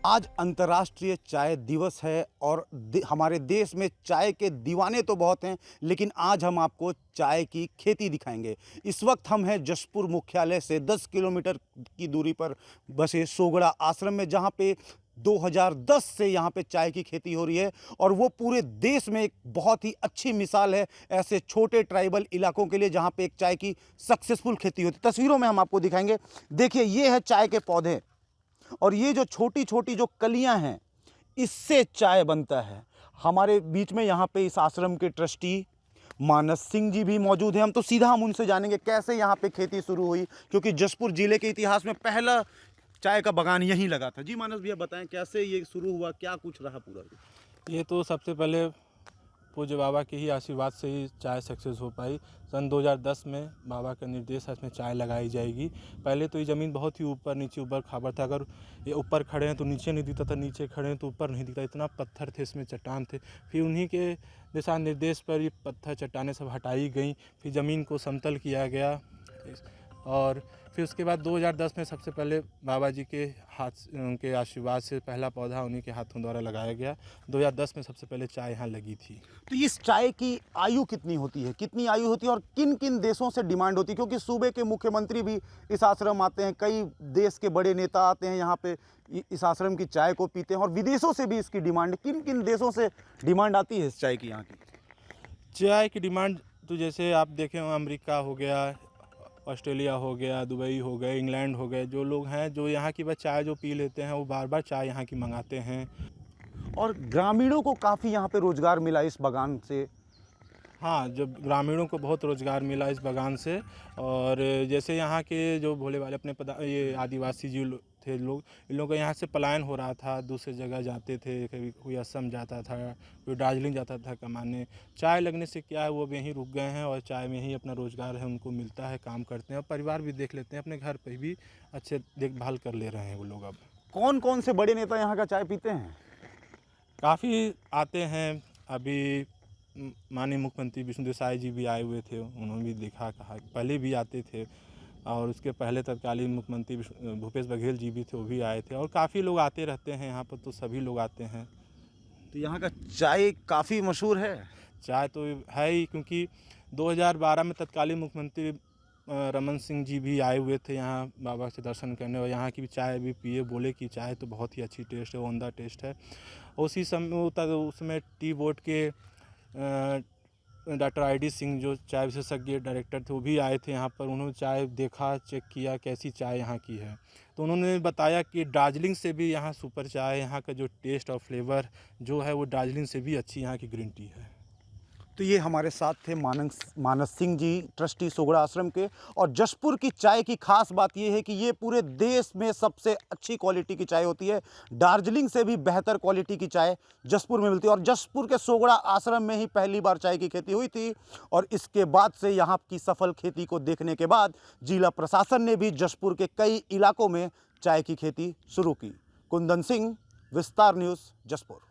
आज अंतर्राष्ट्रीय चाय दिवस है और हमारे देश में चाय के दीवाने तो बहुत हैं, लेकिन आज हम आपको चाय की खेती दिखाएंगे। इस वक्त हम हैं जशपुर मुख्यालय से 10 किलोमीटर की दूरी पर बसे सोगड़ा आश्रम में, जहां पे 2010 से यहाँ पे चाय की खेती हो रही है और वो पूरे देश में एक बहुत ही अच्छी मिसाल है ऐसे छोटे ट्राइबल इलाकों के लिए जहाँ पे एक चाय की सक्सेसफुल खेती होती है। तस्वीरों में हम आपको दिखाएंगे। देखिए, ये है चाय के पौधे और ये जो छोटी छोटी जो कलियां हैं, इससे चाय बनता है। हमारे बीच में यहाँ पे इस आश्रम के ट्रस्टी मानस सिंह जी भी मौजूद हैं। हम उनसे जानेंगे कैसे यहाँ पे खेती शुरू हुई, क्योंकि जशपुर जिले के इतिहास में पहला चाय का बागान यहीं लगा था। जी मानस भैया, बताएं कैसे ये शुरू हुआ, क्या कुछ रहा पूरा? ये तो सबसे पहले पूज्य बाबा के ही आशीर्वाद से ही चाय सक्सेस हो पाई। सन 2010 में बाबा का निर्देश है इसमें चाय लगाई जाएगी। पहले तो ये ज़मीन बहुत ही ऊपर नीचे ऊपर खाबर था। अगर ये ऊपर खड़े हैं तो नीचे नहीं दिखता था, नीचे खड़े हैं तो ऊपर नहीं दिखता, इतना पत्थर थे इसमें, चट्टान थे। फिर उन्हीं के दिशा निर्देश पर ये पत्थर चट्टानें सब हटाई गई, फिर ज़मीन को समतल किया गया और फिर उसके बाद 2010 में सबसे पहले बाबा जी के हाथ उनके आशीर्वाद से पहला पौधा उन्हीं के हाथों द्वारा लगाया गया। 2010 में सबसे पहले चाय यहाँ लगी थी। तो इस चाय की आयु कितनी होती है, कितनी आयु होती है और किन किन देशों से डिमांड होती है? क्योंकि सूबे के मुख्यमंत्री भी इस आश्रम आते हैं, कई देश के बड़े नेता आते हैं यहाँ पे, इस आश्रम की चाय को पीते हैं और विदेशों से भी इसकी डिमांड, किन किन देशों से डिमांड आती है इस चाय की? यहाँ की चाय की डिमांड तो जैसे आप देखें, अमेरिका हो गया, ऑस्ट्रेलिया हो गया, दुबई हो गए, इंग्लैंड हो गए, जो लोग हैं जो यहाँ की बस चाय जो पी लेते हैं वो बार बार चाय यहाँ की मंगाते हैं। और ग्रामीणों को काफ़ी यहाँ पे रोजगार मिला इस बागान से। हाँ, जब ग्रामीणों को बहुत रोज़गार मिला इस बागान से। और जैसे यहाँ के जो भोले वाले अपने ये आदिवासी जो थे लोग, इन लोगों का यहाँ से पलायन हो रहा था, दूसरी जगह जाते थे, कभी कोई असम जाता था, कोई दार्जिलिंग जाता था कमाने। चाय लगने से क्या है, वो भी यहीं रुक गए हैं और चाय में ही अपना रोज़गार है उनको मिलता है, काम करते हैं और परिवार भी देख लेते हैं, अपने घर पर भी अच्छे देखभाल कर ले रहे हैं वो लोग। अब कौन कौन से बड़े नेता यहाँ का चाय पीते हैं? काफ़ी आते हैं। अभी माननीय मुख्यमंत्री विष्णु देसाई जी भी आए हुए थे, उन्होंने भी देखा, कहा, पहले भी आते थे और उसके पहले तत्कालीन मुख्यमंत्री भूपेश बघेल जी भी थे, वो भी आए थे और काफ़ी लोग आते रहते हैं यहाँ पर, तो सभी लोग आते हैं। तो यहाँ का चाय काफ़ी मशहूर है। चाय तो है ही, क्योंकि 2012 में तत्कालीन मुख्यमंत्री रमन सिंह जी भी आए हुए थे यहाँ बाबा से दर्शन करने और यहाँ की भी चाय भी पिए, बोले कि चाय तो बहुत ही अच्छी टेस्ट है, ओंदा टेस्ट है। उसी समय उसमें टी बोर्ड के डॉक्टर ID सिंह जो चाय विशेषज्ञ डायरेक्टर थे, वो भी आए थे यहाँ पर। उन्होंने चाय देखा, चेक किया कैसी चाय यहाँ की है, तो उन्होंने बताया कि दार्जिलिंग से भी यहाँ सुपर चाय, यहाँ का जो टेस्ट और फ्लेवर जो है वो दार्जिलिंग से भी अच्छी यहाँ की ग्रीन टी है। तो ये हमारे साथ थे मानस सिंह जी, ट्रस्टी सोगड़ा आश्रम के। और जशपुर की चाय की खास बात ये है कि ये पूरे देश में सबसे अच्छी क्वालिटी की चाय होती है। दार्जिलिंग से भी बेहतर क्वालिटी की चाय जशपुर में मिलती है और जशपुर के सोगड़ा आश्रम में ही पहली बार चाय की खेती हुई थी। और इसके बाद से यहाँ की सफल खेती को देखने के बाद जिला प्रशासन ने भी जशपुर के कई इलाकों में चाय की खेती शुरू की। कुंदन सिंह, विस्तार न्यूज़, जशपुर।